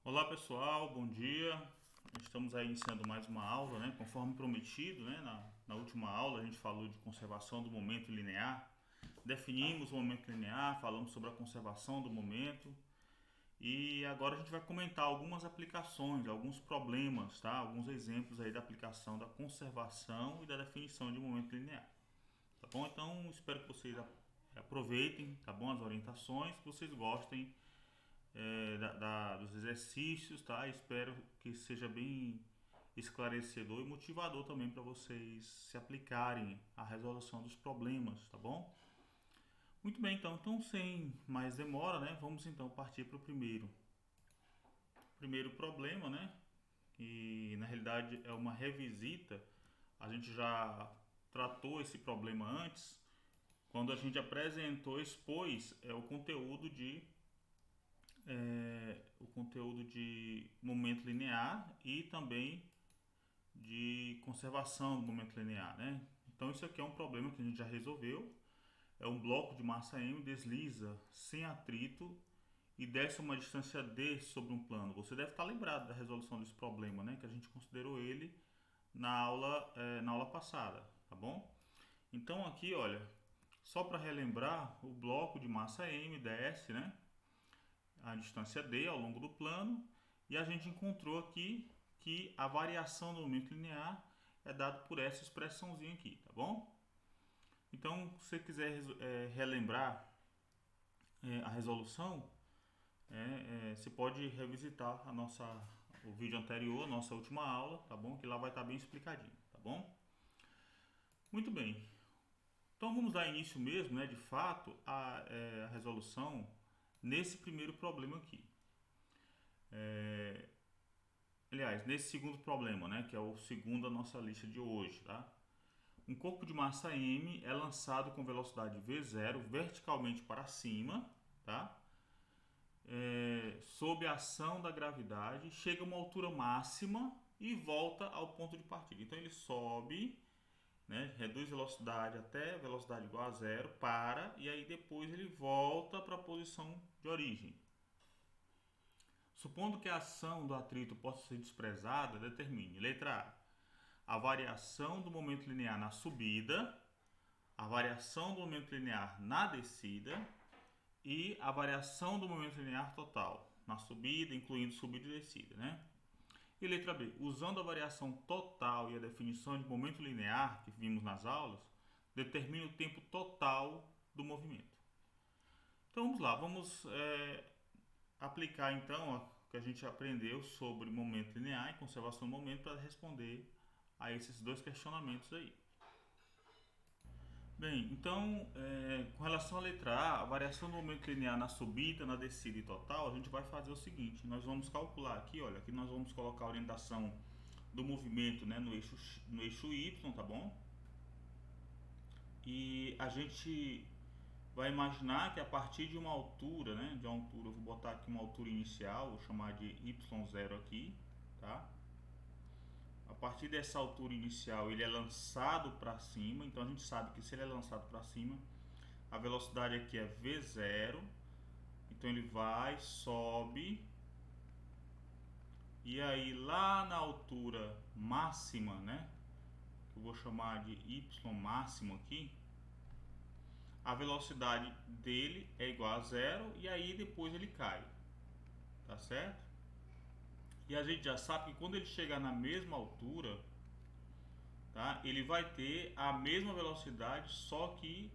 Olá pessoal, bom dia. Estamos aí iniciando mais uma aula, né? Conforme prometido, né? Na última aula a gente falou de conservação do momento linear, definimos o momento linear, falamos sobre a conservação do momento e agora a gente vai comentar algumas aplicações, alguns problemas, tá? Alguns exemplos aí da aplicação da conservação e da definição de momento linear, tá bom? Então espero que vocês aproveitem, tá bom? As orientações, que vocês gostem dos exercícios, tá? Espero que seja bem esclarecedor e motivador também para vocês se aplicarem à resolução dos problemas, tá bom? Muito bem, então sem mais demora, né? Vamos então partir para o primeiro problema, né? Que na realidade é uma revisita. A gente já tratou esse problema antes, quando a gente apresentou, expôs o conteúdo de momento linear e também de conservação do momento linear, né? Então isso aqui é um problema que a gente já resolveu. É um bloco de massa m desliza sem atrito e desce uma distância d sobre um plano. Você deve estar lembrado da resolução desse problema, né? Que a gente considerou ele na aula passada, tá bom? Então aqui, olha, só para relembrar, o bloco de massa m desce, né? A distância d ao longo do plano e a gente encontrou aqui que a variação do momento linear é dado por essa expressãozinha aqui, tá bom? Então, se você quiser relembrar a resolução, você pode revisitar o vídeo anterior, a nossa última aula, tá bom? Que lá vai estar bem explicadinho, tá bom? Muito bem. Então vamos dar início mesmo, né, de fato, à resolução nesse primeiro problema aqui. Aliás, nesse segundo problema, né, que é o segundo da nossa lista de hoje, tá? Um corpo de massa m é lançado com velocidade v0 verticalmente para cima, tá? Sob a ação da gravidade, chega a uma altura máxima e volta ao ponto de partida. Então ele sobe, né, reduz velocidade até velocidade igual a zero, para, e aí depois ele volta para a posição de origem. Supondo que a ação do atrito possa ser desprezada, determine, letra A variação do momento linear na subida, a variação do momento linear na descida e a variação do momento linear total na subida, incluindo subida e descida, né? E letra B, usando a variação total e a definição de momento linear que vimos nas aulas, determine o tempo total do movimento. Então vamos lá, vamos aplicar então o que a gente aprendeu sobre momento linear e conservação do momento para responder a esses dois questionamentos aí. Bem, então, com relação à letra A variação do momento linear na subida, na descida e total, a gente vai fazer o seguinte, nós vamos calcular aqui, olha, aqui nós vamos colocar a orientação do movimento, né, no eixo Y, tá bom? E a gente vai imaginar que a partir de uma altura, né, eu vou botar aqui uma altura inicial, vou chamar de Y0 aqui, tá? A partir dessa altura inicial ele é lançado para cima, então a gente sabe que se ele é lançado para cima, a velocidade aqui é v0, então ele vai, sobe, e aí lá na altura máxima, né, que eu vou chamar de y máximo aqui, a velocidade dele é igual a zero e aí depois ele cai, tá certo? E a gente já sabe que quando ele chegar na mesma altura, tá, ele vai ter a mesma velocidade, só que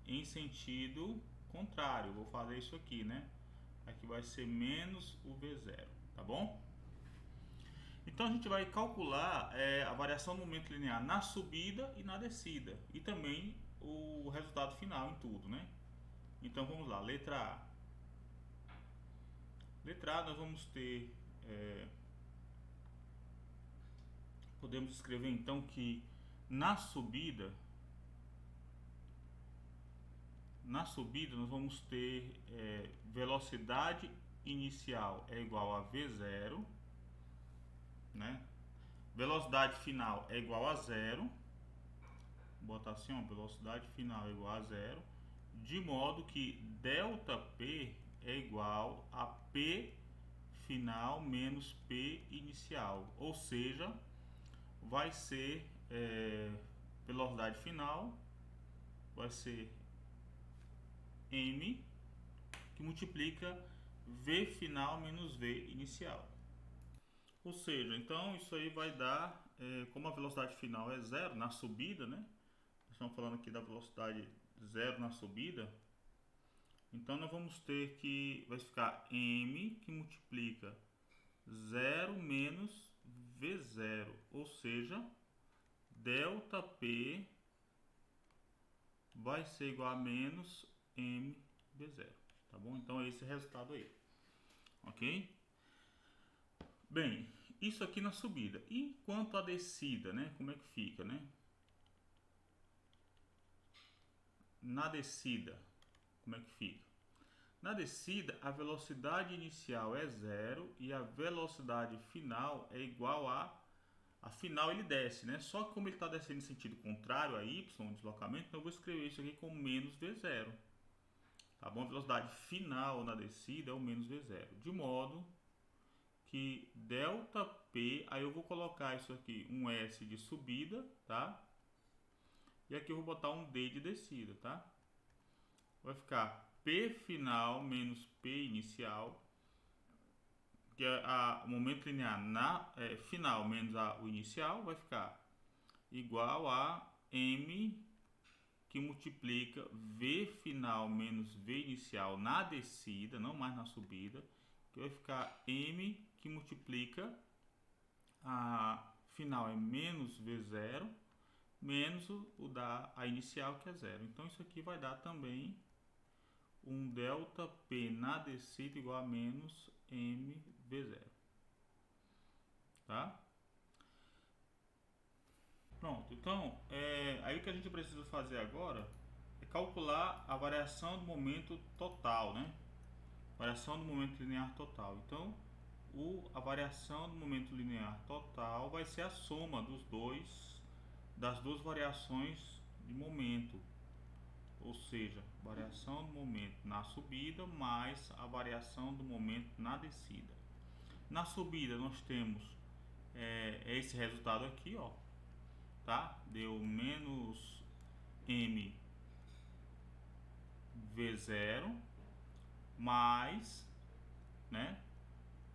em sentido contrário. Vou fazer isso aqui, né? Aqui vai ser menos o v0, tá bom? Então a gente vai calcular a variação do momento linear na subida e na descida e também o resultado final em tudo, né? Então vamos lá, letra A. Letra A nós vamos ter, podemos escrever então que na subida nós vamos ter velocidade inicial é igual a v0, né? Velocidade final é igual a zero. Vou botar assim, ó, velocidade final é igual a zero, de modo que ΔP é igual a P final menos P inicial, ou seja, vai ser velocidade final, vai ser M que multiplica V final menos V inicial. Ou seja, então isso aí vai dar, como a velocidade final é zero na subida, né? Estamos falando aqui da velocidade zero na subida. Então nós vamos ter que, vai ficar M que multiplica 0 menos V0, ou seja, delta P vai ser igual a menos mV0, tá bom? Então é esse resultado aí, ok? Bem, isso aqui na subida. E quanto à descida, né? Como é que fica, né? Na descida, como é que fica? Na descida, a velocidade inicial é zero e a velocidade final é igual a final ele desce, né? Só que como ele está descendo em sentido contrário a y, o deslocamento, então eu vou escrever isso aqui como menos v0. Tá bom? A velocidade final na descida é o menos v0. De modo que delta P, aí eu vou colocar isso aqui, um S de subida, tá? E aqui eu vou botar um D de descida, tá? Vai ficar P final menos P inicial, que é o momento linear final menos o inicial, vai ficar igual a M que multiplica V final menos V inicial na descida, não mais na subida, que vai ficar M que multiplica a final é menos V0 menos o da a inicial que é zero. Então isso aqui vai dar também um delta P na descida igual a menos mV0, tá? Pronto, então aí o que a gente precisa fazer agora é calcular a variação do momento total, né? Variação do momento linear total. Então a variação do momento linear total vai ser a soma das duas variações de momento, ou seja, variação do momento na subida mais a variação do momento na descida. Na subida nós temos esse resultado aqui, ó, tá? Deu menos m v0 mais, né?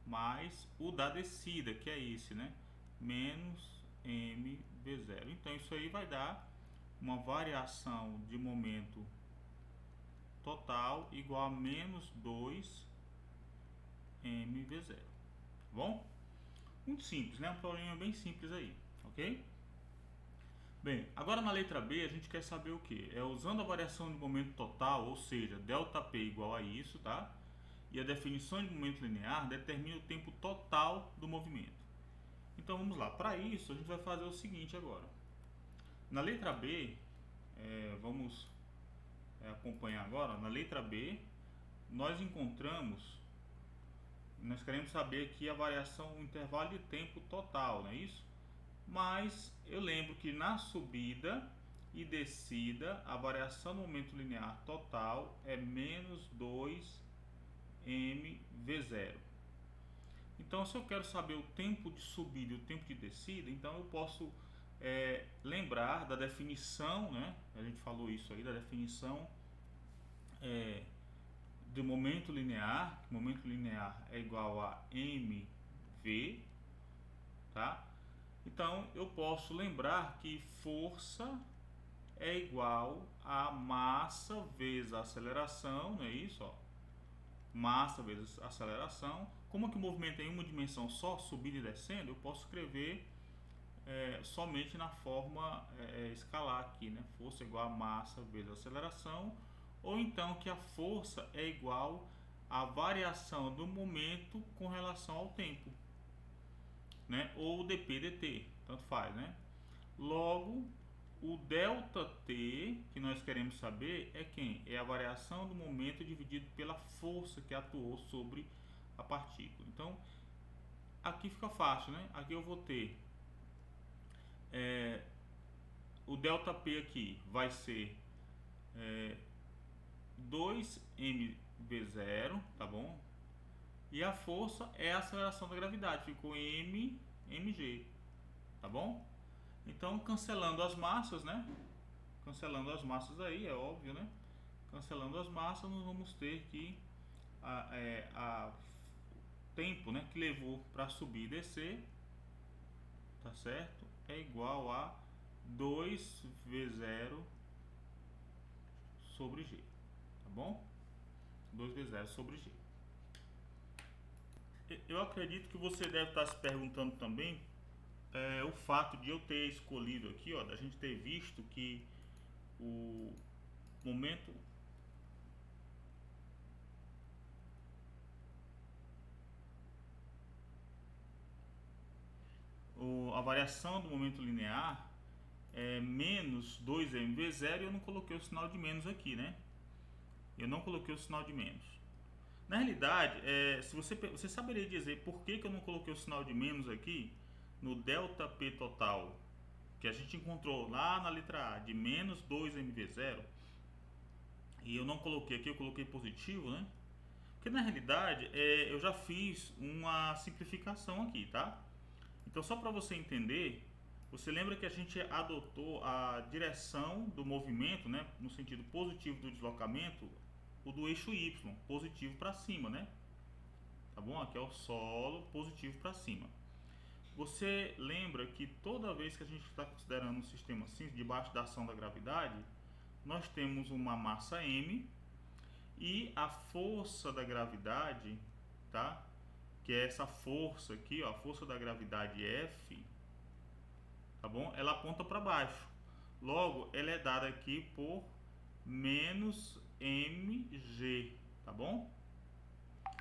Mais o da descida, que é esse, né? Menos mv0. Então isso aí vai dar uma variação de momento total igual a menos 2 mv0. Tá bom? Muito simples, né? Um problema bem simples aí, ok? Bem, agora na letra B a gente quer saber o que? É usando a variação de momento total, ou seja, delta P igual a isso, tá? E a definição de momento linear determina o tempo total do movimento. Então vamos lá, para isso a gente vai fazer o seguinte agora. Na letra B, vamos acompanhar agora, na letra B, nós queremos saber aqui a variação, o intervalo de tempo total, não é isso? Mas eu lembro que na subida e descida, a variação do momento linear total é menos 2 mv0. Então, se eu quero saber o tempo de subida e o tempo de descida, então eu posso lembrar da definição, né? A gente falou isso aí, da definição do momento linear. O momento linear é igual a mv, tá? Então, eu posso lembrar que força é igual a massa vezes a aceleração, não é isso? Ó? Massa vezes aceleração. Como que o movimento tem uma dimensão só, subindo e descendo, eu posso escrever somente na forma escalar aqui, né? Força é igual a massa vezes a aceleração, ou então que a força é igual à variação do momento com relação ao tempo, né? Ou dp/dt, tanto faz, né? Logo, o ΔT que nós queremos saber é quem? É a variação do momento dividido pela força que atuou sobre a partícula. Então, aqui fica fácil, né? Aqui eu vou ter o ΔP aqui vai ser 2mv0, tá bom? E a força é a aceleração da gravidade, ficou mg, tá bom? Então, cancelando as massas, né? Cancelando as massas aí, é óbvio, né? Cancelando as massas, nós vamos ter que a tempo, né, que levou para subir e descer, tá certo? É igual a 2v0 sobre g, tá bom? 2v0 sobre g. Eu acredito que você deve estar se perguntando também o fato de eu ter escolhido aqui, ó, da gente ter visto que o momento a variação do momento linear é menos 2mv0 e eu não coloquei o sinal de menos aqui, né? Eu não coloquei o sinal de menos. Na realidade, se você saberia dizer por que eu não coloquei o sinal de menos aqui no ΔP total que a gente encontrou lá na letra A de menos 2mv0 e eu não coloquei aqui, eu coloquei positivo, né? Porque na realidade eu já fiz uma simplificação aqui, tá? Então só para você entender, você lembra que a gente adotou a direção do movimento, né, no sentido positivo do deslocamento, o do eixo Y, positivo para cima, né? Tá bom? Aqui é o solo, positivo para cima. Você lembra que toda vez que a gente está considerando um sistema assim, debaixo da ação da gravidade, nós temos uma massa m e a força da gravidade, tá? Que é essa força aqui, ó, a força da gravidade F, tá bom? Ela aponta para baixo. Logo, ela é dada aqui por menos mg, tá bom?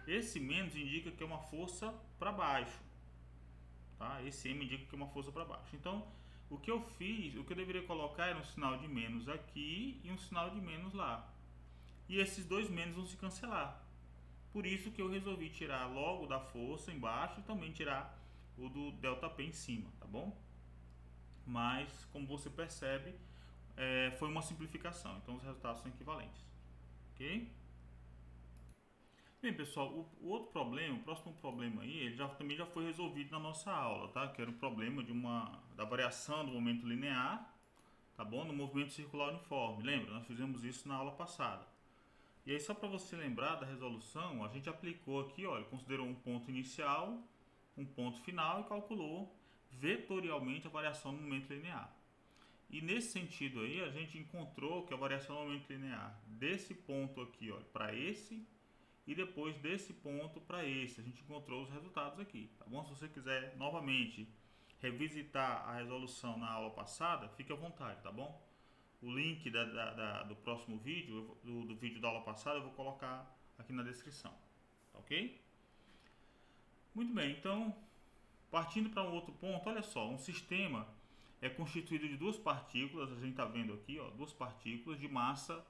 Esse menos indica que é uma força para baixo, tá? Esse m indica que é uma força para baixo. Então, o que eu fiz, o que eu deveria colocar era um sinal de menos aqui e um sinal de menos lá. E esses dois menos vão se cancelar. Por isso que eu resolvi tirar logo da força embaixo e também tirar o do ΔP em cima, tá bom? Mas, como você percebe, foi uma simplificação, então os resultados são equivalentes, ok? Bem, pessoal, o outro problema, o próximo problema aí, ele também já foi resolvido na nossa aula, tá? Que era o problema da variação do momento linear, tá bom? No movimento circular uniforme, lembra? Nós fizemos isso na aula passada. E aí, só para você lembrar da resolução, a gente aplicou aqui, olha, considerou um ponto inicial, um ponto final e calculou vetorialmente a variação do momento linear. E nesse sentido aí, a gente encontrou que a variação do momento linear desse ponto aqui, para esse e depois desse ponto para esse, a gente encontrou os resultados aqui, tá bom? Se você quiser novamente revisitar a resolução na aula passada, fique à vontade, tá bom? O link do próximo vídeo, do vídeo da aula passada, eu vou colocar aqui na descrição, tá ok? Muito bem, então, partindo para um outro ponto, olha só, um sistema é constituído de duas partículas, a gente está vendo aqui, ó, duas partículas de massa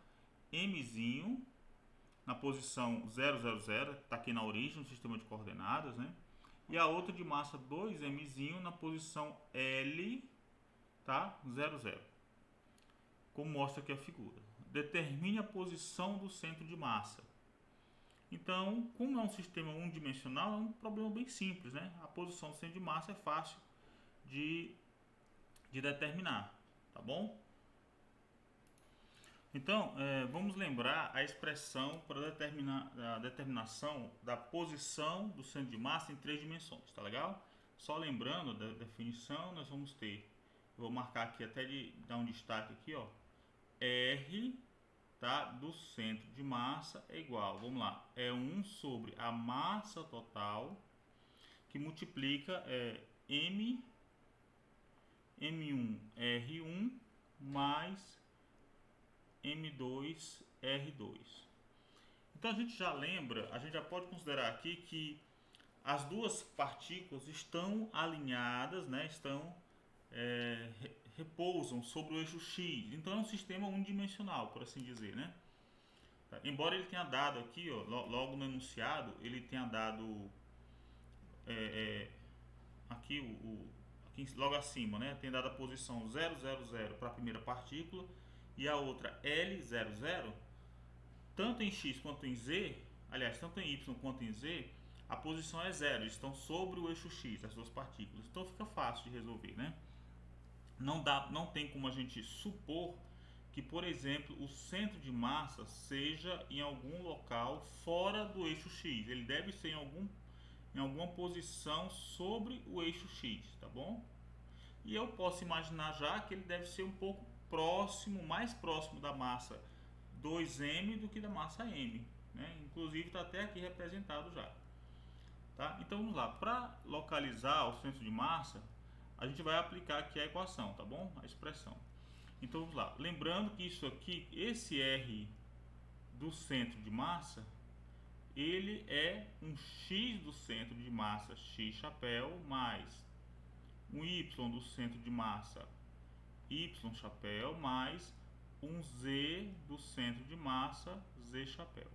mzinho, na posição 000, está aqui na origem, no sistema de coordenadas, né? E a outra de massa 2mzinho na posição L, tá? 00. Como mostra aqui a figura. Determine a posição do centro de massa. Então, como é um sistema unidimensional, é um problema bem simples, né? A posição do centro de massa é fácil de determinar, tá bom? Então, vamos lembrar a expressão para a determinação da posição do centro de massa em 3 dimensões, tá legal? Só lembrando da definição, nós vamos ter, eu vou marcar aqui até de dar um destaque aqui, ó, R, tá, do centro de massa é igual, vamos lá, é 1 sobre a massa total, que multiplica M1R1 mais M2R2. Então a gente já lembra, a gente já pode considerar aqui que as duas partículas estão alinhadas, né? Repousam sobre o eixo X. Então é um sistema unidimensional, por assim dizer, né? Embora ele tenha dado aqui, ó, logo no enunciado, ele tenha dado aqui logo acima, né? Tem dado a posição 000 para a primeira partícula e a outra L00, tanto em X quanto em Z, aliás, tanto em Y quanto em Z, a posição é zero, eles estão sobre o eixo x, as duas partículas. Então fica fácil de resolver, né? Não tem como a gente supor que, por exemplo, o centro de massa seja em algum local fora do eixo x. Ele deve ser em alguma posição sobre o eixo x, tá bom? E eu posso imaginar já que ele deve ser um pouco próximo, mais próximo da massa 2m do que da massa m, né? Inclusive está até aqui representado já, tá? Então vamos lá, para localizar o centro de massa, a gente vai aplicar aqui a equação, tá bom? A expressão. Então vamos lá, lembrando que isso aqui, esse R do centro de massa, ele é um x do centro de massa, x chapéu, mais um y do centro de massa, y chapéu, mais um z do centro de massa, z chapéu.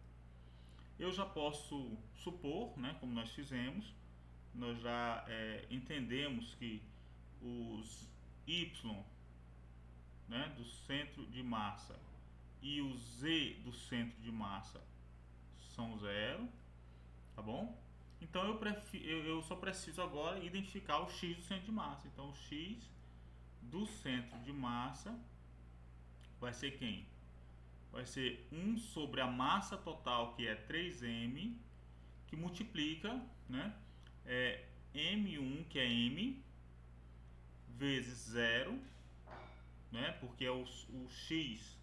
Eu já posso supor, né, como nós fizemos, nós já entendemos que os y, né, do centro de massa e o z do centro de massa são zero, tá bom? Então eu só preciso agora identificar o x do centro de massa. Então o x do centro de massa vai ser quem? Vai ser 1 sobre a massa total, que é 3m, que multiplica, né, m1, que é m, vezes 0, né, porque é o x,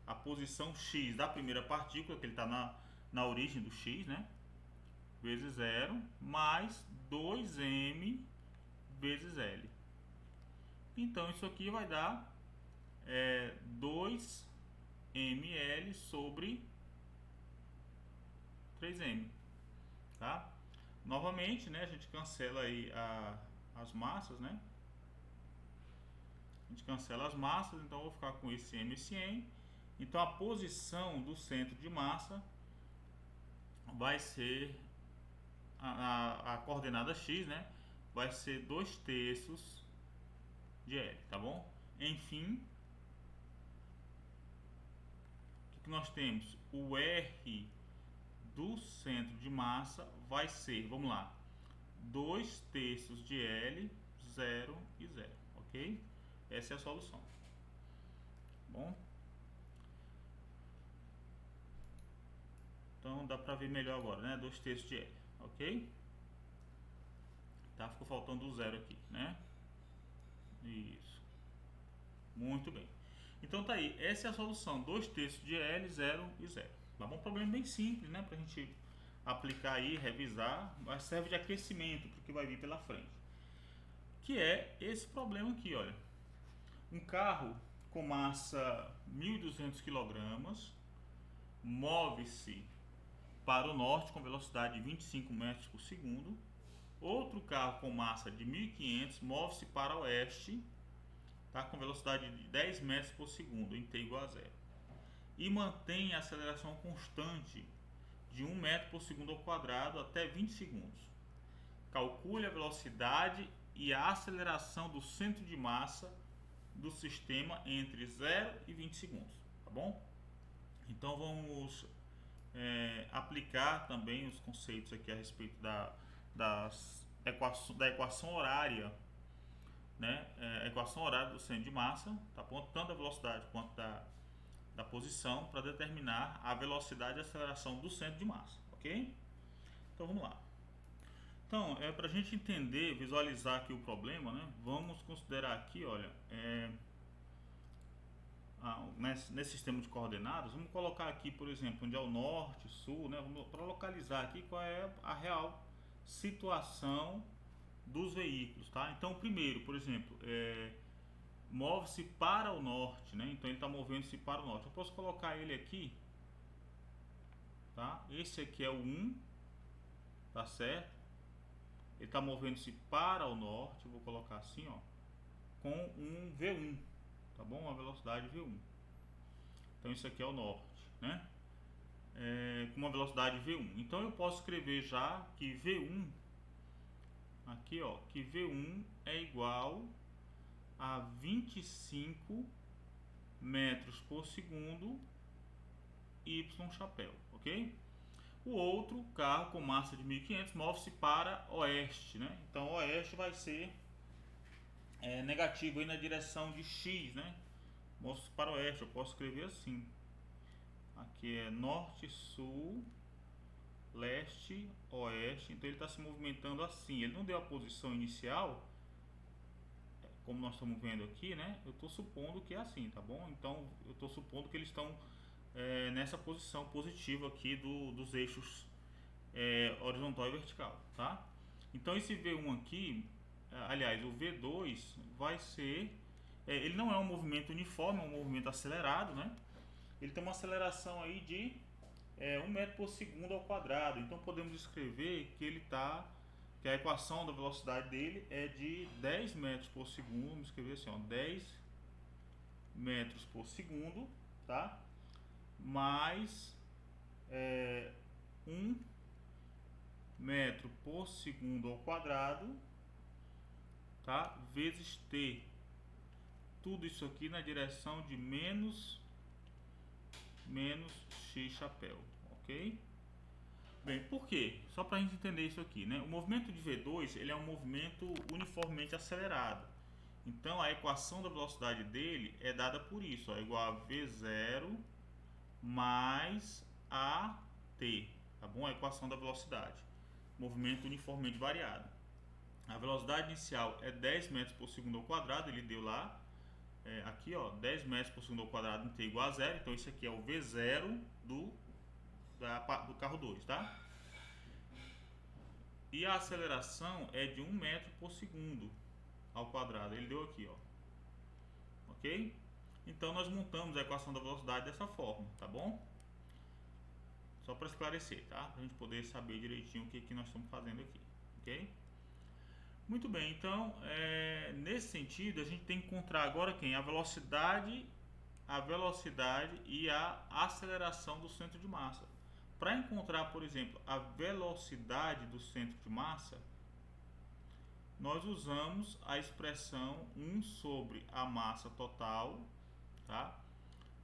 a posição x da primeira partícula, que ele está na origem do x, né, vezes 0, mais 2m vezes L. Então isso aqui vai dar 2ml sobre 3m, tá? Novamente, né, a gente cancela aí as massas, né? A gente cancela as massas, então eu vou ficar com esse m e esse m. Então a posição do centro de massa vai ser a coordenada x, né? Vai ser 2/3 de L, tá bom? Enfim, o que nós temos? O R do centro de massa vai ser, vamos lá, 2/3 de L, 0 e 0, ok? Essa é a solução. Bom, então dá pra ver melhor agora, né? 2/3 de L, ok? Tá, ficou faltando o 0 aqui, né? Isso. Muito bem. Então tá aí, essa é a solução, 2/3 de L, 0 e 0. Tá bom? Um problema bem simples, né? Pra gente aplicar aí, revisar, mas serve de aquecimento para o que vai vir pela frente. Que é esse problema aqui, olha. Um carro com massa 1.200 kg move-se para o norte com velocidade de 25 metros por segundo. Outro carro com massa de 1.500 move-se para o oeste, tá, com velocidade de 10 metros por segundo, em t igual a 0. E mantém a aceleração constante de 1 metro por segundo ao quadrado até 20 segundos. Calcule a velocidade e a aceleração do centro de massa do sistema entre 0 e 20 segundos, tá bom? Então vamos aplicar também os conceitos aqui a respeito da equação horária, né? A equação horária do centro de massa, tá bom? Tanto da velocidade quanto da posição, para determinar a velocidade e aceleração do centro de massa, ok? Então vamos lá. Então, para a gente entender, visualizar aqui o problema, né? Vamos considerar aqui, olha, nesse sistema de coordenadas, vamos colocar aqui, por exemplo, onde é o norte, sul, né? Para localizar aqui qual é a real situação dos veículos, tá? Então, primeiro, por exemplo, move-se para o norte, né? Então ele está movendo-se para o norte. Eu posso colocar ele aqui, tá? Esse aqui é o 1, tá certo? Ele está movendo-se para o norte, eu vou colocar assim, ó, com um V1, tá bom? Uma velocidade V1. Então isso aqui é o norte, né? Com uma velocidade V1. Então eu posso escrever já que V1, aqui ó, que V1 é igual a 25 metros por segundo y chapéu, ok? O outro carro com massa de 1.500 move-se para oeste, né? Então oeste vai ser negativo aí na direção de X, né? Move-se para oeste, eu posso escrever assim. Aqui é norte, sul, leste, oeste. Então ele está se movimentando assim. Ele não deu a posição inicial, como nós estamos vendo aqui, né? Eu estou supondo que é assim, tá bom? Então eu estou supondo que eles estão nessa posição positiva aqui dos eixos horizontal e vertical, tá? Então esse V1 aqui, aliás, o V2 vai ser, ele não é um movimento uniforme, é um movimento acelerado, né? Ele tem uma aceleração aí de 1 metro por segundo ao quadrado. Então podemos escrever que que a equação da velocidade dele é de 10 metros por segundo. Vamos escrever assim, ó, 10 metros por segundo, tá? Mais 1 metro por segundo ao quadrado, tá? Vezes t. Tudo isso aqui na direção de menos x chapéu, ok? Bem, por quê? Só para a gente entender isso aqui, né? O movimento de V2 ele é um movimento uniformemente acelerado. Então a equação da velocidade dele é dada por isso, ó, igual a V0 mais AT, tá bom? A equação da velocidade, movimento uniformemente variado. A velocidade inicial é 10 metros por segundo ao quadrado, ele deu lá, aqui ó, 10 metros por segundo ao quadrado em t igual a 0, então esse aqui é o V0 do carro 2, tá? E a aceleração é de 1 metro por segundo ao quadrado, ele deu aqui, ó, ok? Então nós montamos a equação da velocidade dessa forma, tá bom? Só para esclarecer, tá? Para a gente poder saber direitinho o que nós estamos fazendo aqui, ok? Muito bem, então nesse sentido a gente tem que encontrar agora quem? A velocidade e a aceleração do centro de massa. Para encontrar, por exemplo, a velocidade do centro de massa, nós usamos a expressão 1 sobre a massa total, tá?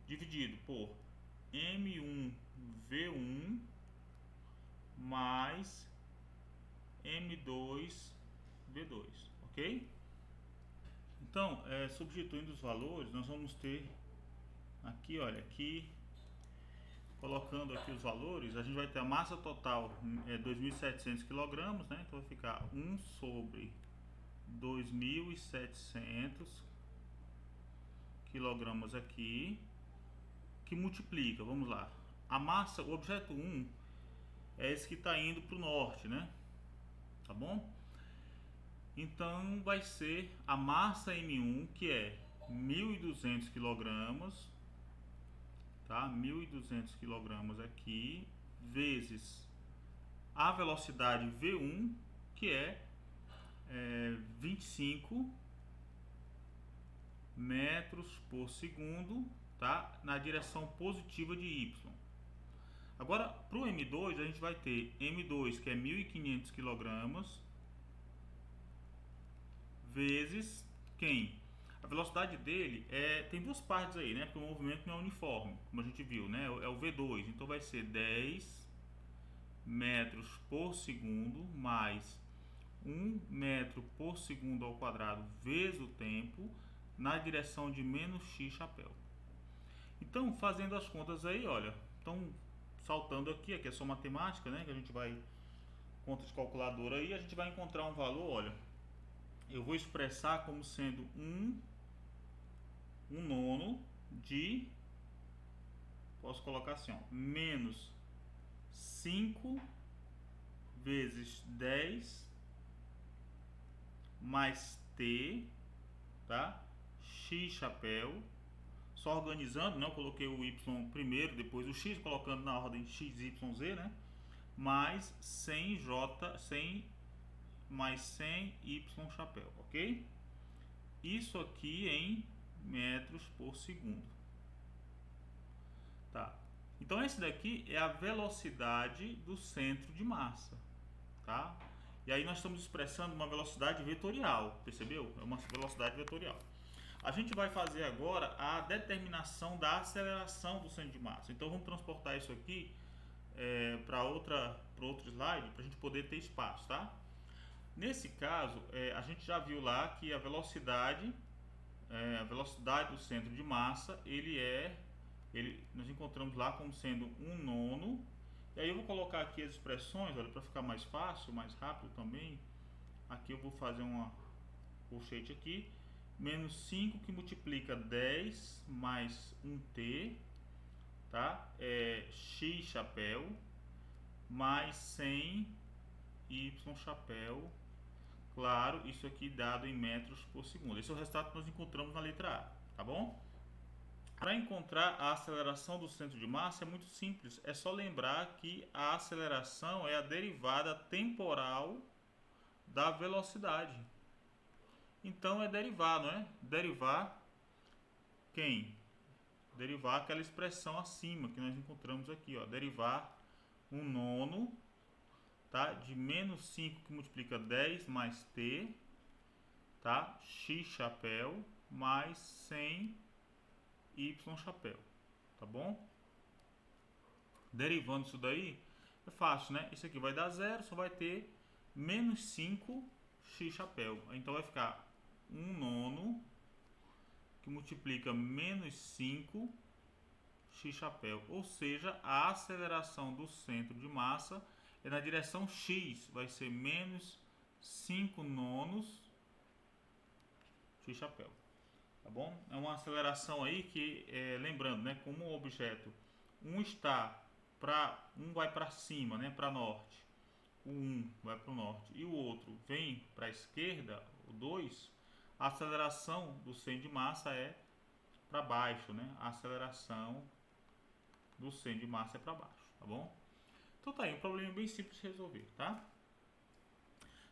Dividido por M1V1 mais M2V2, ok? Então, substituindo os valores, nós vamos ter aqui, olha, aqui, colocando aqui os valores, a gente vai ter a massa total 2.700 kg, né? Então vai ficar 1 sobre 2.700 kg aqui, que multiplica, vamos lá. A massa, o objeto 1 é esse que está indo para o norte, né? Tá bom? Então vai ser a massa M1, que é 1.200 kg, tá? 1.200 kg aqui, vezes a velocidade V1, que é 25 metros por segundo, tá? Na direção positiva de Y. Agora, para o M2, a gente vai ter M2, que é 1.500 kg, vezes quem? A velocidade dele tem duas partes aí, né? Porque o movimento não é uniforme, como a gente viu, né? É o V2, então vai ser 10 metros por segundo mais 1 metro por segundo ao quadrado vezes o tempo na direção de menos x chapéu. Então, fazendo as contas aí, olha, então saltando aqui é só matemática, né? Que a gente vai, conta de calculadora aí, a gente vai encontrar um valor, olha, eu vou expressar como sendo um nono de, posso colocar assim, ó, menos 5 vezes 10 mais t, tá? X chapéu. Só organizando, né? Eu coloquei o y primeiro, depois o x, colocando na ordem x, y, z, né? Mais 100 mais 100 y chapéu, ok? Isso aqui em metros por segundo, tá? Então esse daqui é a velocidade do centro de massa, tá? E aí nós estamos expressando uma velocidade vetorial, percebeu? É uma velocidade vetorial. A gente vai fazer agora a determinação da aceleração do centro de massa. Então vamos transportar isso aqui para outro slide, para a gente poder ter espaço, tá? Nesse caso, a gente já viu lá que a velocidade do centro de massa, nós encontramos lá como sendo 1/9. E aí eu vou colocar aqui as expressões, olha, para ficar mais fácil, mais rápido também. Aqui eu vou fazer uma colchete aqui, menos 5 que multiplica 10 mais 1t, tá? X chapéu mais 100 y chapéu. Claro, isso aqui dado em metros por segundo. Esse é o resultado que nós encontramos na letra A, tá bom? Para encontrar a aceleração do centro de massa é muito simples. É só lembrar que a aceleração é a derivada temporal da velocidade. Então é derivar, não é? Derivar quem? Derivar aquela expressão acima que nós encontramos aqui, ó. Derivar 1/9, tá? De menos 5 que multiplica 10 mais t, tá? X chapéu mais 100 y chapéu, tá bom? Derivando isso daí é fácil, né? Isso aqui vai dar zero, só vai ter menos 5 x chapéu. Então vai ficar 1/9 que multiplica menos 5 x chapéu. Ou seja, a aceleração do centro de massa é na direção x, vai ser menos 5/9 x chapéu. Tá bom? É uma aceleração aí que, lembrando, né, como o objeto um vai para cima, né, para norte, o 1 vai para o norte e o outro vem para a esquerda, o 2, a aceleração do centro de massa é para baixo, né? A aceleração do centro de massa é para baixo, tá bom? Então tá aí, um problema bem simples de resolver, tá?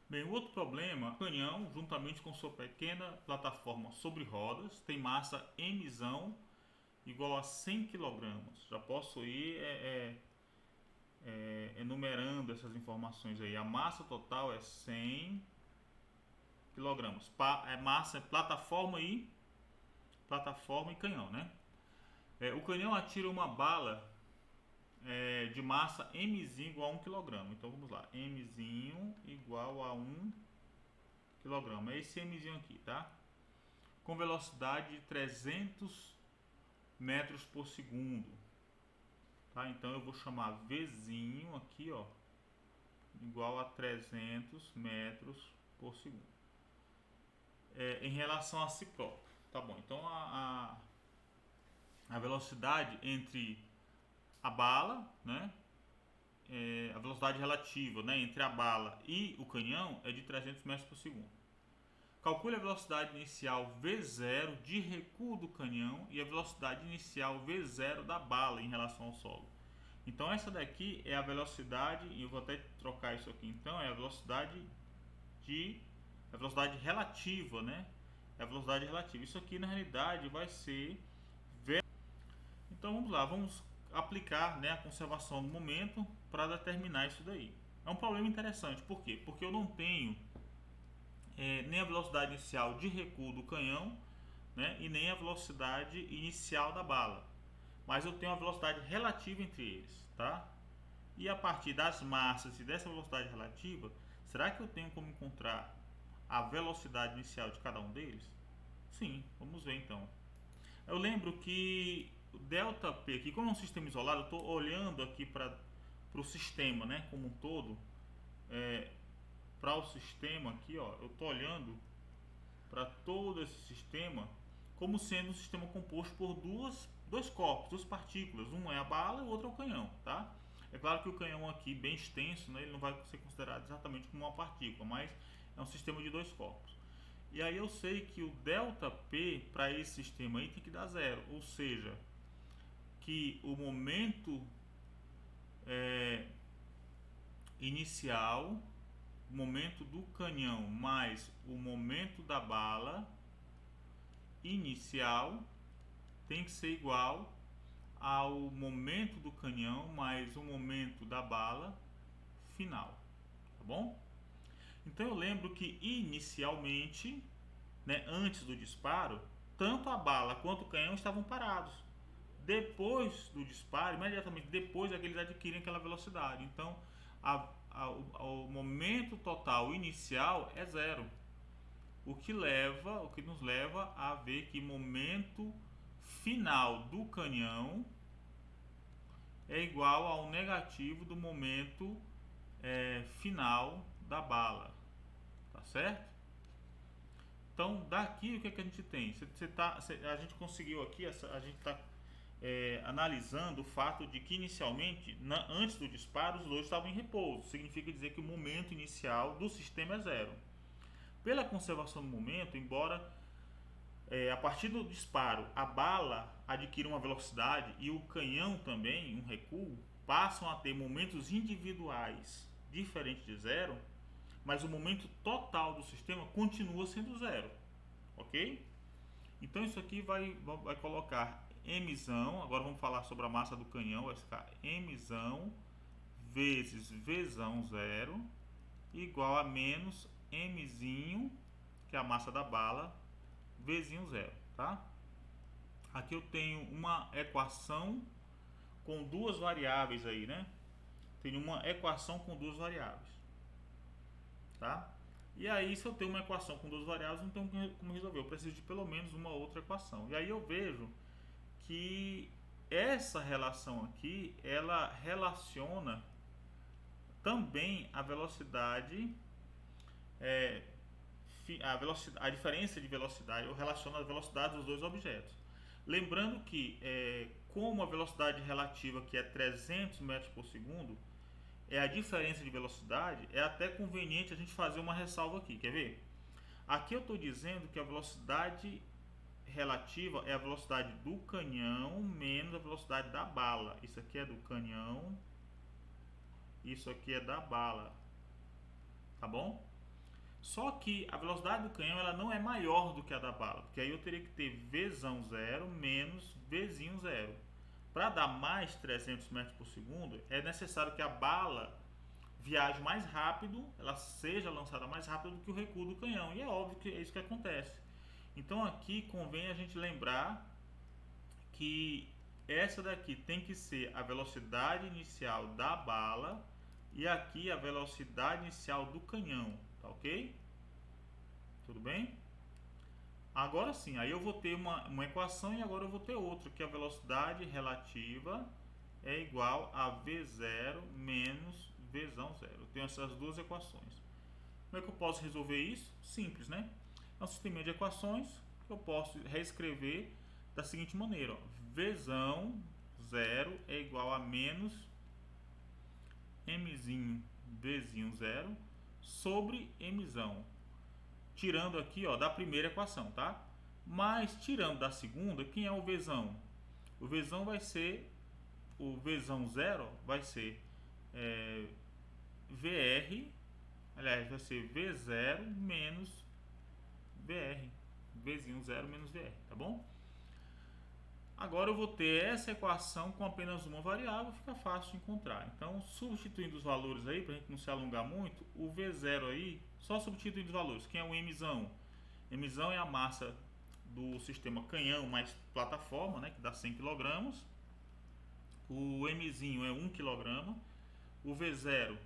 Bem, o outro problema, o canhão, juntamente com sua pequena plataforma sobre rodas, tem massa mzão igual a 100 kg. Já posso ir enumerando essas informações aí. A massa total é 100 kg. Massa é plataforma e canhão, né? O canhão atira uma bala de massa mzinho igual a 1 kg. Então vamos lá, mzinho igual a 1 kg. É esse mzinho aqui, tá? Com velocidade de 300 metros por segundo, tá? Então eu vou chamar Vzinho aqui, ó, igual a 300 metros por segundo. Em relação a si próprio, tá bom? Então a velocidade entre a bala, né? A velocidade relativa, né, entre a bala e o canhão é de 300 metros por segundo. Calcule a velocidade inicial V0 de recuo do canhão e a velocidade inicial V0 da bala em relação ao solo. Então essa daqui é a velocidade, e eu vou até trocar isso aqui, então é a velocidade relativa, né? É a velocidade relativa. Isso aqui na realidade vai ser V. Então vamos lá, vamos aplicar, né, a conservação do momento para determinar isso daí. É um problema interessante, por quê? Porque eu não tenho nem a velocidade inicial de recuo do canhão, né, e nem a velocidade inicial da bala, mas eu tenho a velocidade relativa entre eles, tá? E a partir das massas e dessa velocidade relativa, será que eu tenho como encontrar a velocidade inicial de cada um deles? Sim, vamos ver então. Eu lembro que o ΔP aqui, como é um sistema isolado, eu estou olhando aqui para o sistema, né, como um todo. Para o sistema aqui, ó, eu estou olhando para todo esse sistema como sendo um sistema composto por dois corpos, duas partículas. Um é a bala e o outro é o canhão, tá? É claro que o canhão aqui, bem extenso, né, ele não vai ser considerado exatamente como uma partícula, mas é um sistema de dois corpos. E aí eu sei que o ΔP para esse sistema aí tem que dar zero, ou seja, que o momento inicial, o momento do canhão mais o momento da bala inicial tem que ser igual ao momento do canhão mais o momento da bala final, tá bom? Então eu lembro que inicialmente, né, antes do disparo, tanto a bala quanto o canhão estavam parados depois do disparo, imediatamente depois é que eles adquirem aquela velocidade. Então, o momento total inicial é zero, o que nos leva a ver que momento final do canhão é igual ao negativo do momento final da bala, tá certo? Então daqui o que, é que a gente tem? A gente conseguiu aqui, a gente está analisando o fato de que inicialmente, antes do disparo, os dois estavam em repouso. Significa dizer que o momento inicial do sistema é zero. Pela conservação do momento, embora a partir do disparo a bala adquira uma velocidade e o canhão também, um recuo, passam a ter momentos individuais diferentes de zero, mas o momento total do sistema continua sendo zero, ok? Então isso aqui vai colocar Mzão, agora vamos falar sobre a massa do canhão, vai ficar Mzão vezes Vzão zero igual a menos Mzinho, que é a massa da bala, Vzinho zero, tá? Aqui eu tenho uma equação com duas variáveis aí, né? Tenho uma equação com duas variáveis, tá? E aí, se eu tenho uma equação com duas variáveis, não tenho como resolver. Eu preciso de pelo menos uma outra equação. E aí eu vejo que essa relação aqui, ela relaciona também a velocidade, a diferença de velocidade, ou relaciona a velocidade dos dois objetos. Lembrando que, como a velocidade relativa aqui é 300 metros por segundo, a diferença de velocidade, é até conveniente a gente fazer uma ressalva aqui, quer ver? Aqui eu estou dizendo que a velocidade relativa é a velocidade do canhão menos a velocidade da bala. Isso aqui é do canhão, isso aqui é da bala, tá bom? Só que a velocidade do canhão ela não é maior do que a da bala, porque aí eu teria que ter Vzão zero menos Vzinho zero. Para dar mais 300 metros por segundo, é necessário que a bala viaje mais rápido, ela seja lançada mais rápido do que o recuo do canhão. E é óbvio que é isso que acontece. Então aqui convém a gente lembrar que essa daqui tem que ser a velocidade inicial da bala e aqui a velocidade inicial do canhão, tá ok? Tudo bem? Agora sim, aí eu vou ter uma equação e agora eu vou ter outra, que a velocidade relativa é igual a V0 menos Vzão zero. Eu tenho essas duas equações. Como é que eu posso resolver isso? Simples, né? É um sistema de equações que eu posso reescrever da seguinte maneira, ó. Vzão zero é igual a menos Mzinho Vzinho zero sobre Mzão. Tirando aqui, ó, da primeira equação, tá? Mas tirando da segunda, quem é o Vzão? O Vzão vai ser, o Vzão zero vai ser VR, aliás, vai ser V0 menos VR, Vzinho zero menos VR, tá bom? Agora eu vou ter essa equação com apenas uma variável, fica fácil de encontrar. Então, substituindo os valores aí, para a gente não se alongar muito, o V0 aí, só substituindo os valores. Quem é o Mzão? Mzão é a massa do sistema canhão mais plataforma, né, que dá 100 kg. O Mzinho é 1 kg. O V0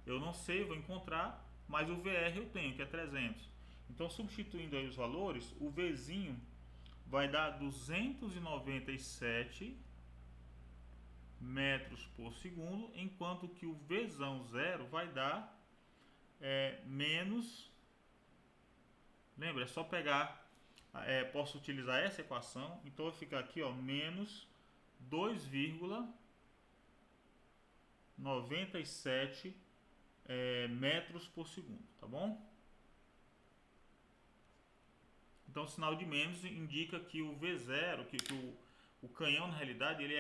eu não sei, vou encontrar, mas o VR eu tenho, que é 300. Então, substituindo aí os valores, o Vzinho vai dar 297 metros por segundo, enquanto que o Vzão zero vai dar menos. Lembra, é só pegar, posso utilizar essa equação, então vai ficar aqui, ó, menos 2,97 metros por segundo, tá bom? Então, o sinal de menos indica que o V0, que o canhão na realidade ele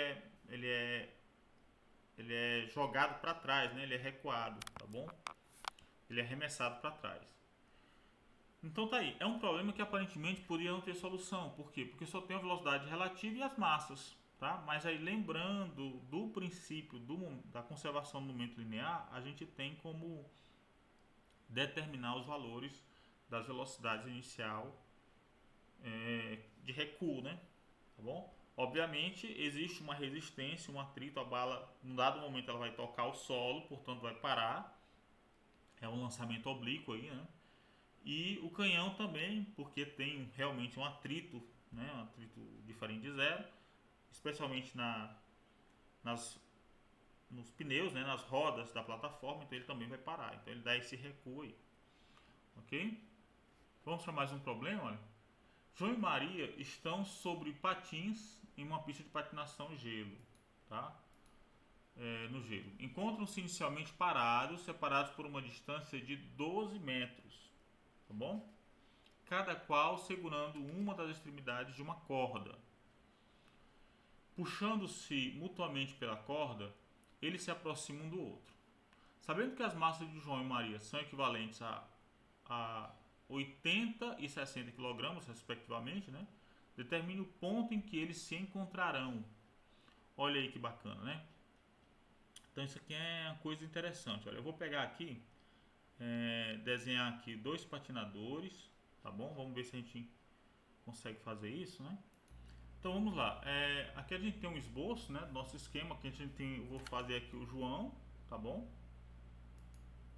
é jogado para trás, né? Ele é recuado, tá bom? Ele é arremessado para trás. Então tá aí, é um problema que aparentemente poderia não ter solução. Por quê? Porque só tem a velocidade relativa e as massas, tá? Mas aí lembrando do princípio da conservação do momento linear, a gente tem como determinar os valores das velocidades inicial de recuo, né? Tá bom? Obviamente existe uma resistência, um atrito, a bala, num dado momento ela vai tocar o solo, portanto vai parar. É um lançamento oblíquo aí, né? E o canhão também, porque tem realmente um atrito, né? Um atrito diferente de zero, especialmente nas, nos pneus, né? Nas rodas da plataforma, então ele também vai parar. Então ele dá esse recuo aí, ok? Vamos para mais um problema, olha. João e Maria estão sobre patins em uma pista de patinação gelo, tá? No gelo. Encontram-se inicialmente parados, separados por uma distância de 12 metros, tá bom? Cada qual segurando uma das extremidades de uma corda. Puxando-se mutuamente pela corda, eles se aproximam um do outro. Sabendo que as massas de João e Maria são equivalentes a 80 e 60 kg, respectivamente, né? Determine o ponto em que eles se encontrarão. Olha aí que bacana, né? Então isso aqui é uma coisa interessante. Olha, eu vou pegar aqui, desenhar aqui dois patinadores, tá bom? Vamos ver se a gente consegue fazer isso, né? Então vamos lá. Aqui a gente tem um esboço, né, do nosso esquema. Aqui a gente tem, eu vou fazer aqui o João, tá bom?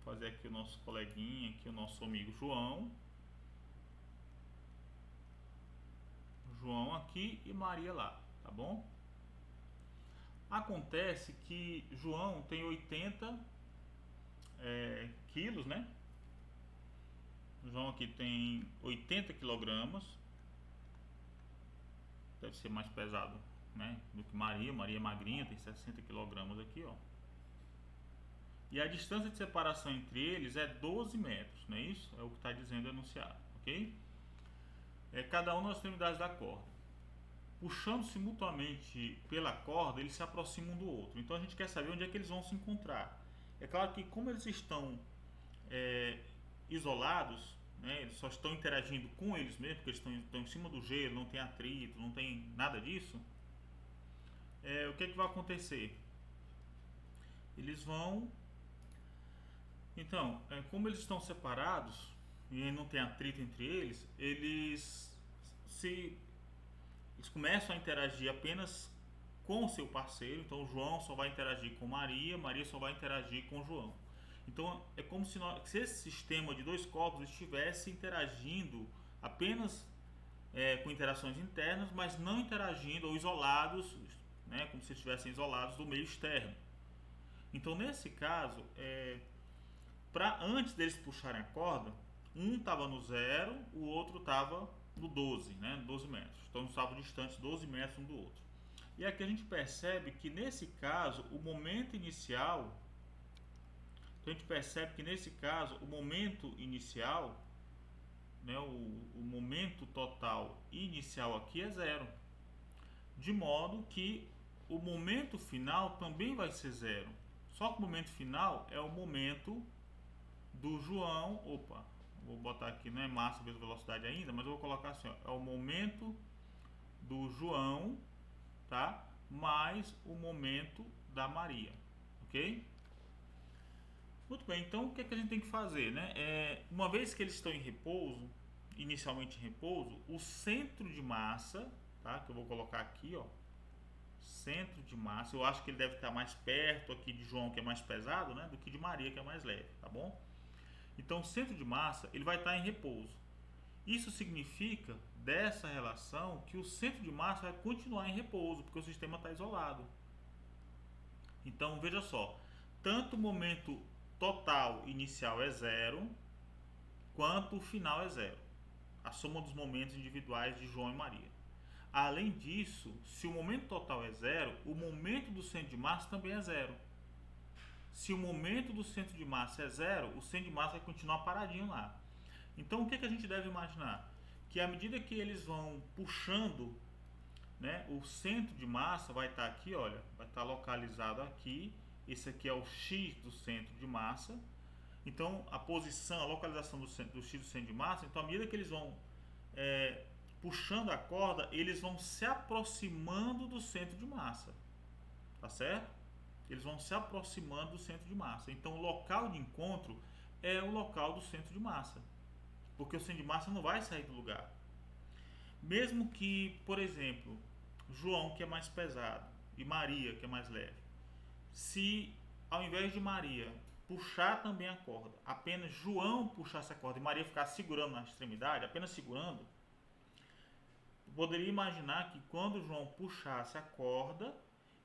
Vou fazer aqui o nosso coleguinha, aqui o nosso amigo João. João aqui e Maria lá, tá bom? Acontece que João tem 80 quilos, né? João aqui tem 80 quilogramas. Deve ser mais pesado, né, do que Maria. Maria é magrinha, tem 60 quilogramas aqui, ó. E a distância de separação entre eles é 12 metros, não é isso? É o que está dizendo o enunciado, ok? Cada um nas extremidades da corda. Puxando-se mutuamente pela corda, eles se aproximam um do outro. Então a gente quer saber onde é que eles vão se encontrar. É claro que como eles estão isolados, né, eles só estão interagindo com eles mesmos, porque eles estão em cima do gelo, não tem atrito, não tem nada disso. O que é que vai acontecer? Eles vão... Então, como eles estão separados e não tem atrito entre eles, eles começam a interagir apenas com o seu parceiro. Então o João só vai interagir com Maria, Maria só vai interagir com o João. Então é como se esse sistema de dois corpos estivesse interagindo apenas com interações internas, mas não interagindo ou isolados, né, como se estivessem isolados do meio externo. Então nesse caso, antes deles puxarem a corda, um estava no 0, o outro estava no 12, né, 12 metros. Então estavam distantes 12 metros um do outro. E aqui a gente percebe que nesse caso, o momento inicial, né, o momento total inicial aqui é 0. De modo que o momento final também vai ser 0. Só que o momento final é o momento do João. Opa, vou botar aqui, não é massa vezes velocidade ainda, mas eu vou colocar assim, ó, é o momento do João, tá? Mais o momento da Maria, ok? Muito bem, então o que é que a gente tem que fazer, né? Uma vez que eles estão em repouso, inicialmente em repouso, o centro de massa, tá? Que eu vou colocar aqui, ó, centro de massa, eu acho que ele deve estar mais perto aqui de João, que é mais pesado, né, do que de Maria, que é mais leve, tá bom? Então o centro de massa, ele vai estar em repouso. Isso significa, dessa relação, que o centro de massa vai continuar em repouso, porque o sistema está isolado. Então veja só, tanto o momento total inicial é 0, quanto o final é 0. A soma dos momentos individuais de João e Maria. Além disso, se o momento total é 0, o momento do centro de massa também é 0. Se o momento do centro de massa é 0, o centro de massa vai continuar paradinho lá. Então o que a gente deve imaginar? Que à medida que eles vão puxando, né, o centro de massa vai estar aqui, olha, vai estar localizado aqui. Esse aqui é o X do centro de massa. Então a posição, a localização do X do centro de massa, então à medida que eles vão puxando a corda, eles vão se aproximando do centro de massa, tá certo? Eles vão se aproximando do centro de massa. Então o local de encontro é o local do centro de massa, porque o centro de massa não vai sair do lugar. Mesmo que, por exemplo, João, que é mais pesado, e Maria, que é mais leve. Se ao invés de Maria puxar também a corda, apenas João puxasse a corda e Maria ficasse segurando na extremidade, apenas segurando, poderia imaginar que quando João puxasse a corda,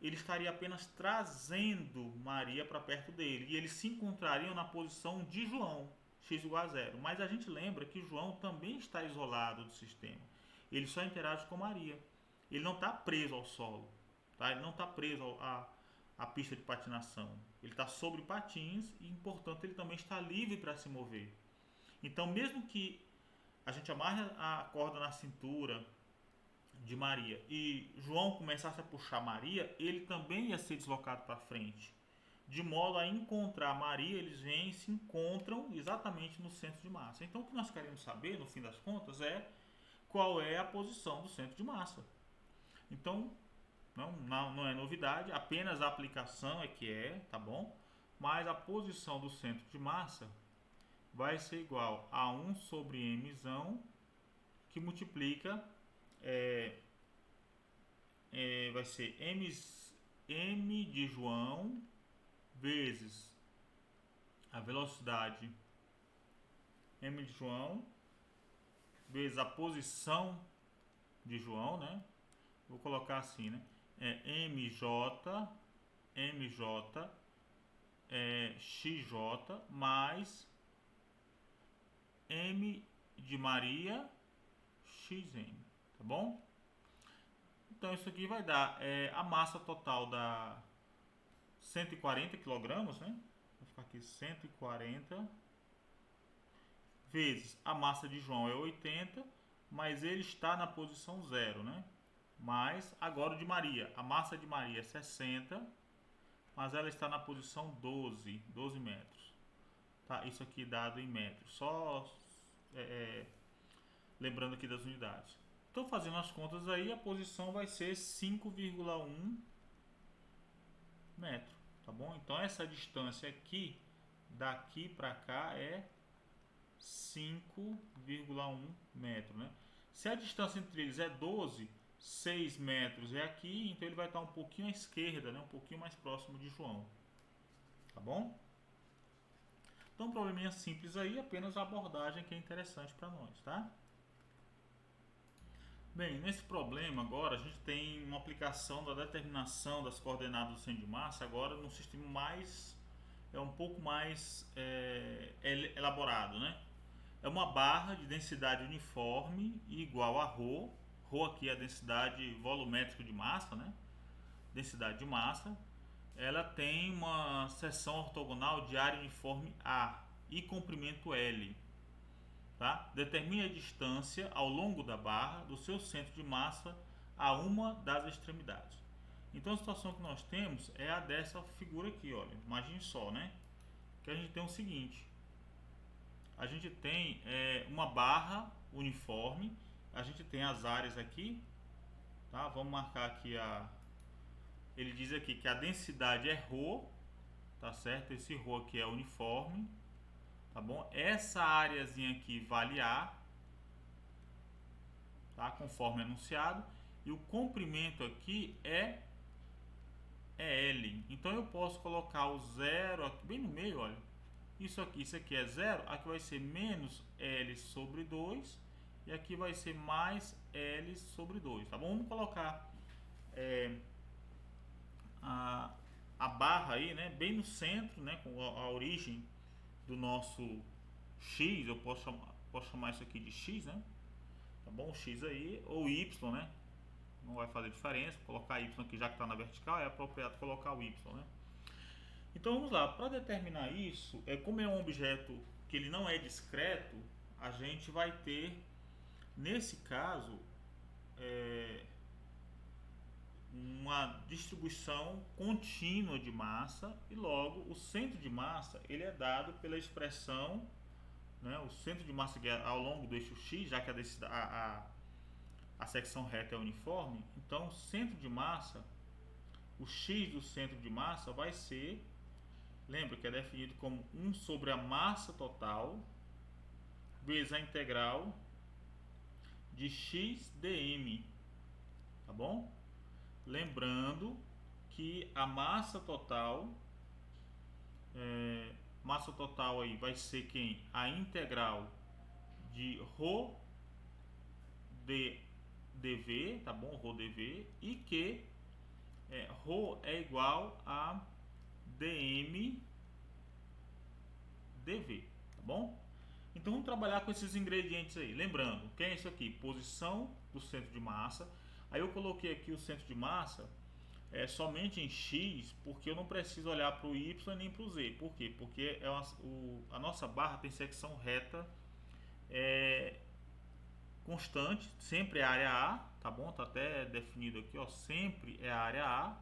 ele estaria apenas trazendo Maria para perto dele e eles se encontrariam na posição de João, x igual a zero. Mas a gente lembra que João também está isolado do sistema. Ele só interage com Maria. Ele não está preso ao solo, tá? Ele não está preso à pista de patinação. Ele está sobre patins e, portanto, ele também está livre para se mover. Então, mesmo que a gente amarre a corda na cintura de Maria e João começasse a puxar Maria, ele também ia ser deslocado para frente, de modo a encontrar Maria. Eles vêm e se encontram exatamente no centro de massa. Então, o que nós queremos saber, no fim das contas, é qual é a posição do centro de massa. Então, não é novidade, apenas a aplicação é que tá bom? Mas a posição do centro de massa vai ser igual a 1 sobre mzão, que multiplica, vai ser m de João vezes a velocidade m de João vezes a posição de João, né? Vou colocar assim, né? MJ XJ mais M de Maria XM, tá bom? Então isso aqui vai dar a massa total da 140 kg, né? Vou ficar aqui 140 vezes a massa de João é 80, mas ele está na posição 0, né? Mais agora o de Maria, a massa de Maria é 60, mas ela está na posição 12 metros. Tá? Isso aqui dado em metros, só lembrando aqui das unidades. Estou fazendo as contas aí, a posição vai ser 5,1 metro, tá bom? Então essa distância aqui, daqui para cá, é 5,1 metro, né? Se a distância entre eles é 12, 6 metros é aqui, então ele vai estar um pouquinho à esquerda, né? Um pouquinho mais próximo de João, tá bom? Então, um probleminha simples aí, apenas a abordagem que é interessante para nós, tá? Bem, nesse problema agora a gente tem uma aplicação da determinação das coordenadas do centro de massa agora num sistema mais, um pouco mais elaborado, né? É uma barra de densidade uniforme igual a ρ. ρ aqui é a densidade volumétrica de massa, né? Densidade de massa. Ela tem uma seção ortogonal de área uniforme A e comprimento L. Tá? Determine a distância ao longo da barra do seu centro de massa a uma das extremidades. Então a situação que nós temos é a dessa figura aqui, olha. Imagine só, né? Que a gente tem o seguinte: a gente tem uma barra uniforme, a gente tem as áreas aqui, tá? Vamos marcar aqui ele diz aqui que a densidade é ρ, tá certo? Esse ρ aqui é uniforme, tá bom? Essa áreazinha aqui vale A, tá? Conforme anunciado, e o comprimento aqui é L. Então eu posso colocar o zero aqui bem no meio, olha. Isso aqui é zero, aqui vai ser menos L sobre 2 e aqui vai ser mais L sobre 2, tá bom? Vamos colocar a barra aí, né, bem no centro, né, com a origem do nosso X. Eu posso chamar isso aqui de X, né? Tá bom? O X aí, ou Y, né? Não vai fazer diferença. Colocar Y aqui, já que está na vertical, é apropriado colocar o Y, né? Então vamos lá, para determinar isso, como é um objeto que ele não é discreto, a gente vai ter, nesse caso, uma distribuição contínua de massa e logo o centro de massa ele é dado pela expressão, né, o centro de massa que é ao longo do eixo X, já que a secção reta é uniforme. Então o centro de massa, o X do centro de massa vai ser, lembra que é definido como 1 sobre a massa total vezes a integral de x dm, tá bom? Lembrando que a massa total aí vai ser quem? A integral de ρ de dv, tá bom? Rho dv, e que ρ é igual a dm dv, tá bom? Então vamos trabalhar com esses ingredientes aí. Lembrando, que é isso aqui? Posição do centro de massa. Aí eu coloquei aqui o centro de massa somente em x, porque eu não preciso olhar para o y nem para o z. Por quê? Porque a nossa barra tem secção reta constante, sempre é área A, tá bom? Tá até definido aqui, ó, sempre é a área A,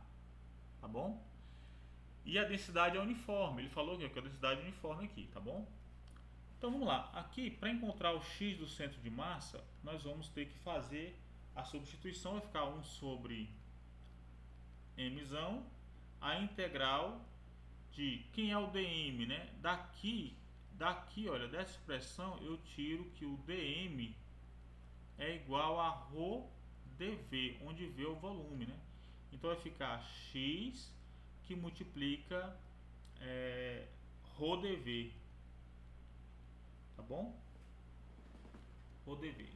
tá bom? E a densidade é uniforme, ele falou que a densidade é uniforme aqui, tá bom? Então vamos lá, aqui para encontrar o x do centro de massa, nós vamos ter que fazer a substituição, vai ficar 1 sobre mzão, a integral de quem é o dm, né? Daqui, olha, dessa expressão eu tiro que o dm é igual a ρ dv, onde v é o volume, né? Então vai ficar x que multiplica ρ dv, tá bom? Ρ dv.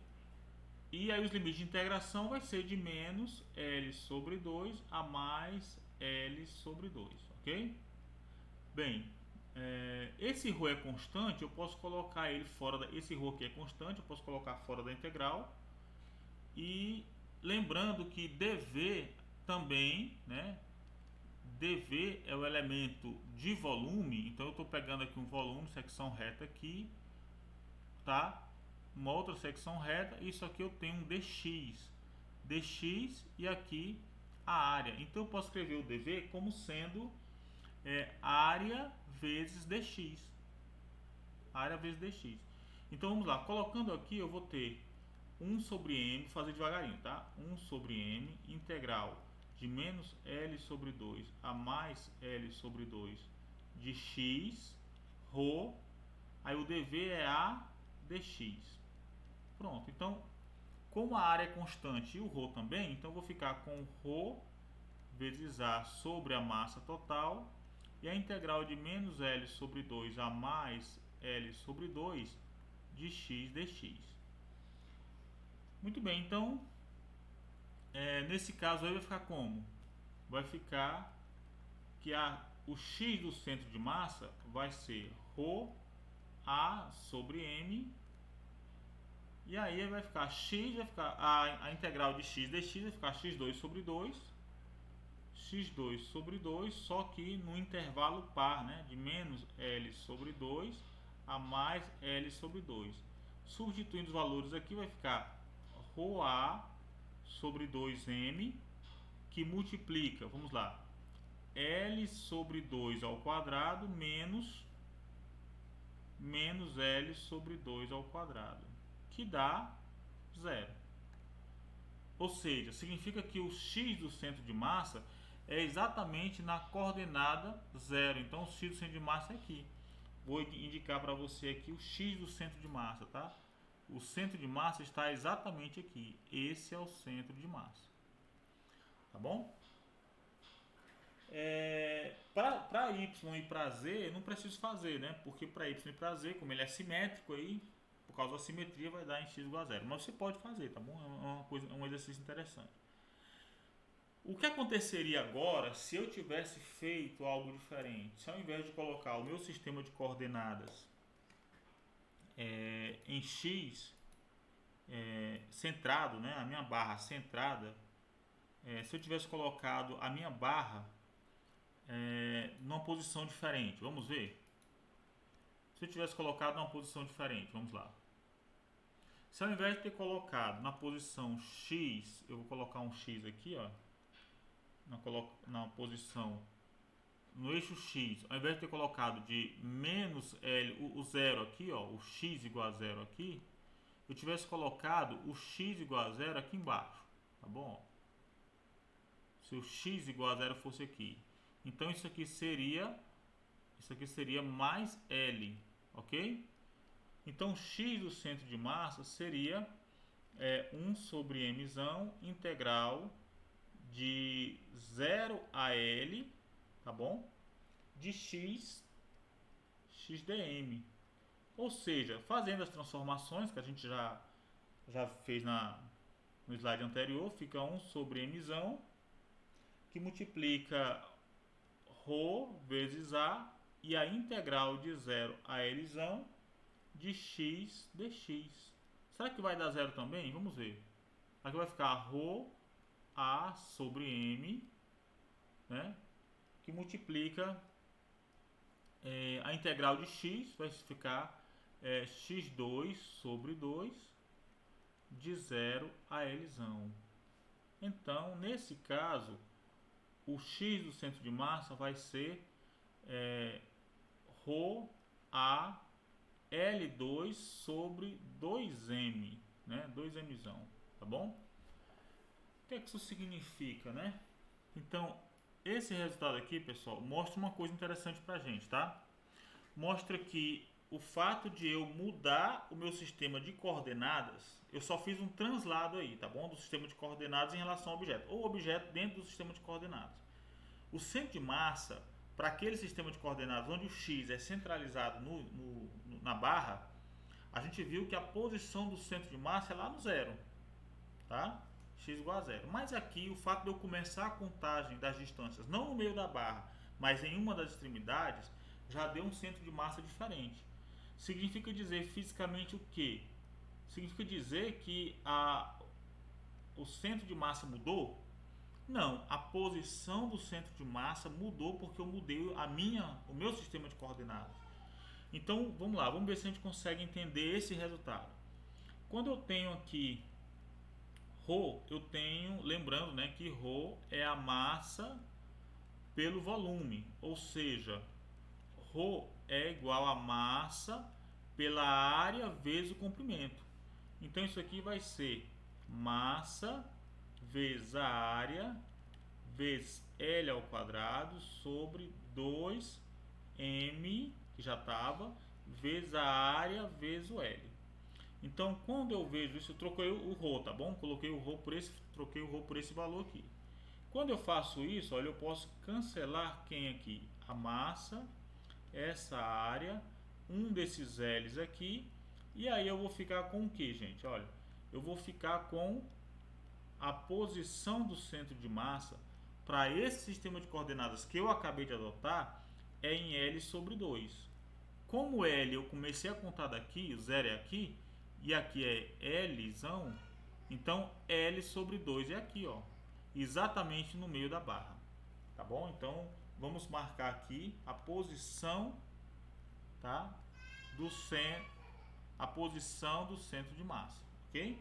E aí os limites de integração vai ser de menos L sobre 2 a mais L sobre 2, ok? Bem, esse ρ é constante, eu posso colocar ele fora esse ρ aqui é constante, eu posso colocar fora da integral. E lembrando que dv também, né? dv é o elemento de volume, então eu estou pegando aqui um volume, secção reta aqui, tá? Uma outra secção reta, isso aqui eu tenho um dx, e aqui a área. Então eu posso escrever o dv como sendo área vezes dx, área vezes dx. Então vamos lá, colocando aqui eu vou ter 1 sobre m, vou fazer devagarinho, tá? 1 sobre m, integral de menos L sobre 2 a mais L sobre 2 de x, ρ, aí o dv é a dx. Pronto, então, como a área é constante e o ρ também, então eu vou ficar com ρ vezes a sobre a massa total, e a integral de menos L sobre 2 a mais L sobre 2 de x dx. Muito bem, então, nesse caso aí vai ficar como? Vai ficar que o x do centro de massa vai ser ρ a sobre m, e aí vai ficar x, vai ficar a integral de x dx vai ficar x2 sobre 2, x2 sobre 2, só que no intervalo par, né, de menos L sobre 2 a mais L sobre 2. Substituindo os valores aqui vai ficar ρA sobre 2m, que multiplica, vamos lá, L sobre 2 ao quadrado menos L sobre 2 ao quadrado, que dá 0. Ou seja, significa que o x do centro de massa é exatamente na coordenada 0. Então o x do centro de massa é aqui. Vou indicar para você aqui o x do centro de massa, tá? O centro de massa está exatamente aqui. Esse é o centro de massa. Tá bom? Para y e para z, não preciso fazer, né? Porque para y e para z, como ele é simétrico aí, por causa da simetria, vai dar em x igual a 0. Mas você pode fazer, tá bom? É um exercício interessante. O que aconteceria agora se eu tivesse feito algo diferente? Se ao invés de colocar o meu sistema de coordenadas em x centrado, né, a minha barra centrada, se eu tivesse colocado a minha barra numa posição diferente, vamos ver? Se eu tivesse colocado numa posição diferente, vamos lá. Se ao invés de ter colocado na posição x, eu vou colocar um x aqui, ó, na posição no eixo x, ao invés de ter colocado de menos L, o zero aqui, ó, o x igual a zero aqui, eu tivesse colocado o x igual a zero aqui embaixo, tá bom? Se o x igual a zero fosse aqui, então isso aqui seria mais L, ok? Então x do centro de massa seria 1 sobre mzão integral de 0 a L, tá bom? De x dm. Ou seja, fazendo as transformações que a gente já fez no slide anterior, fica 1 sobre mzão, que multiplica ρ vezes a, e a integral de 0 a Lzão de x dx. Será que vai dar zero também? Vamos ver. Aqui vai ficar ρ a sobre m, né? Que multiplica a integral de x, vai ficar x2 sobre 2 de 0 a Lzão. Então, nesse caso, o x do centro de massa vai ser ρ a L2 sobre 2m, né? 2mzão, tá bom? O que é que isso significa, né? Então, esse resultado aqui, pessoal, mostra uma coisa interessante pra gente, tá? Mostra que o fato de eu mudar o meu sistema de coordenadas, eu só fiz um translado aí, tá bom? Do sistema de coordenadas em relação ao objeto, ou objeto dentro do sistema de coordenadas. O centro de massa, para aquele sistema de coordenadas onde o x é centralizado na barra, a gente viu que a posição do centro de massa é lá no zero, tá? X igual a zero. Mas aqui, o fato de eu começar a contagem das distâncias, não no meio da barra, mas em uma das extremidades, já deu um centro de massa diferente. Significa dizer fisicamente o quê? Significa dizer que o centro de massa mudou? Não, a posição do centro de massa mudou porque eu mudei o meu sistema de coordenadas. Então, vamos lá, vamos ver se a gente consegue entender esse resultado. Quando eu tenho aqui ρ, eu tenho, lembrando, né, que ρ é a massa pelo volume, ou seja, ρ é igual a massa pela área vezes o comprimento. Então, isso aqui vai ser massa vezes a área vezes L ao quadrado sobre 2m, que já estava, vezes a área vezes o L. Então, quando eu vejo isso, eu troquei o ρ, tá bom? Coloquei o ρ por troquei o ρ por esse valor aqui. Quando eu faço isso, olha, eu posso cancelar quem aqui? A massa, essa área, um desses L's aqui, e aí eu vou ficar com o que, gente? Olha, eu vou ficar com a posição do centro de massa para esse sistema de coordenadas que eu acabei de adotar é em L sobre 2. Como L eu comecei a contar daqui, o zero é aqui, e aqui é Lzão, então L sobre 2 é aqui, ó, exatamente no meio da barra, tá bom? Então vamos marcar aqui a posição, tá, a posição do centro de massa, ok?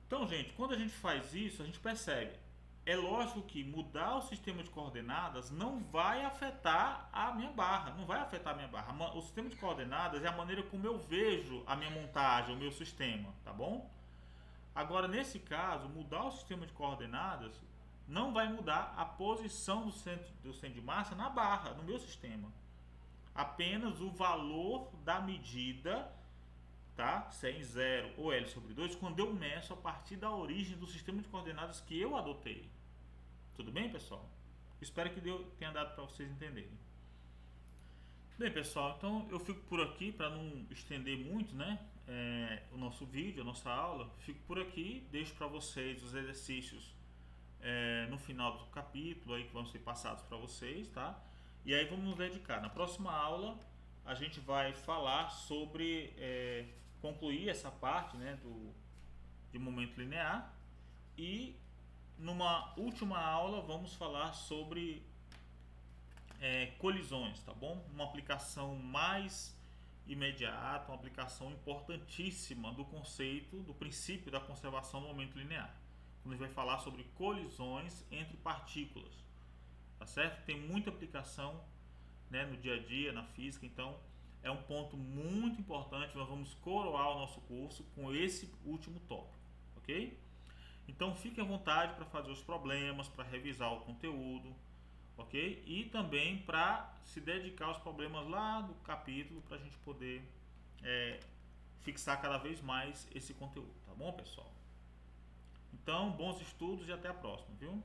Então, gente, quando a gente faz isso, a gente percebe, é lógico que mudar o sistema de coordenadas não vai afetar a minha barra, não vai afetar a minha barra. O sistema de coordenadas é a maneira como eu vejo a minha montagem, o meu sistema, tá bom? Agora, nesse caso, mudar o sistema de coordenadas não vai mudar a posição do centro de massa na barra, no meu sistema. Apenas o valor da medida, tá? Se é em 0 ou L sobre 2, quando eu meço a partir da origem do sistema de coordenadas que eu adotei. Tudo bem, pessoal? Espero que tenha dado para vocês entenderem. Bem, pessoal, então eu fico por aqui para não estender muito, né? O nosso vídeo, a nossa aula. Fico por aqui, deixo para vocês os exercícios no final do capítulo aí que vão ser passados para vocês, tá? E aí vamos nos dedicar. Na próxima aula a gente vai falar sobre concluir essa parte, né, de momento linear, e numa última aula vamos falar sobre colisões, tá bom? Uma aplicação mais imediata, uma aplicação importantíssima do conceito, do princípio da conservação do momento linear. Quando a gente vai falar sobre colisões entre partículas, tá certo? Tem muita aplicação, né, no dia a dia, na física, então é um ponto muito importante. Nós vamos coroar o nosso curso com esse último tópico, ok? Então fique à vontade para fazer os problemas, para revisar o conteúdo, ok? E também para se dedicar aos problemas lá do capítulo, para a gente poder fixar cada vez mais esse conteúdo, tá bom, pessoal? Então, bons estudos e até a próxima, viu?